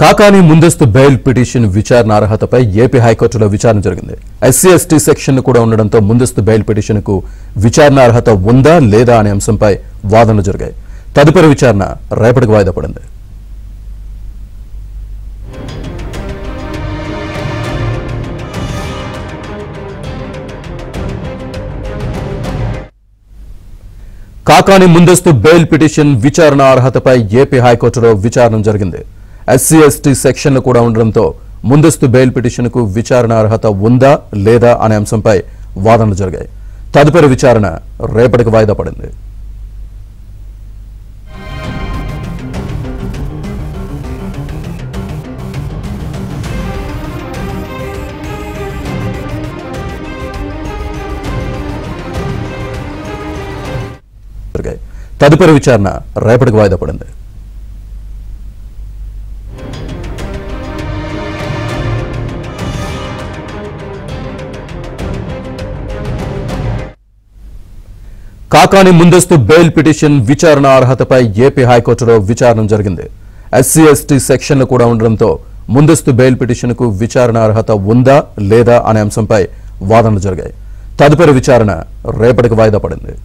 కాకాని ముందస్తు bail petition విచారణ అర్హతపై AP హైకోర్టులో విచారణ జరిగింది. ఎస్సీ ఎస్టీ సెక్షన్ కూడా ఉండడంతో ముందస్తు బెయిల్ పిటిషన్కు విచారణ అర్హత ఉందా లేదా అనే అంశంపై వాదనలు జరిగాయి. తదుపరి విచారణ రేపటికి వాయిదా పడింది. కాకాని ముందస్తు బెయిల్ పిటిషన్ విచారణ అర్హతపై ఏపీ హైకోర్టులో విచారణ జరిగింది. ఎస్సీ ఎస్టీ సెక్షన్లు కూడా ఉండడంతో ముందస్తు బెయిల్ పిటిషన్కు విచారణ అర్హత ఉందా లేదా అనే అంశంపై వాదనలు జరిగాయి. తదుపరి విచారణ రేపటికి వాయిదా పడింది. తదుపరి విచారణ రేపటికి వాయిదా పడింది. కాకాని ముందస్తు బెయిల్ పిటిషన్ విచారణ అర్హతపై ఏపీ హైకోర్టులో విచారణ జరిగింది. ఎస్సీ ఎస్టీ సెక్షన్లు కూడా ఉండడంతో ముందస్తు బెయిల్ పిటిషన్కు విచారణ అర్హత ఉందా లేదా అనే అంశంపై వాదనలు జరిగాయి. తదుపరి విచారణ రేపటికి వాయిదా పడింది.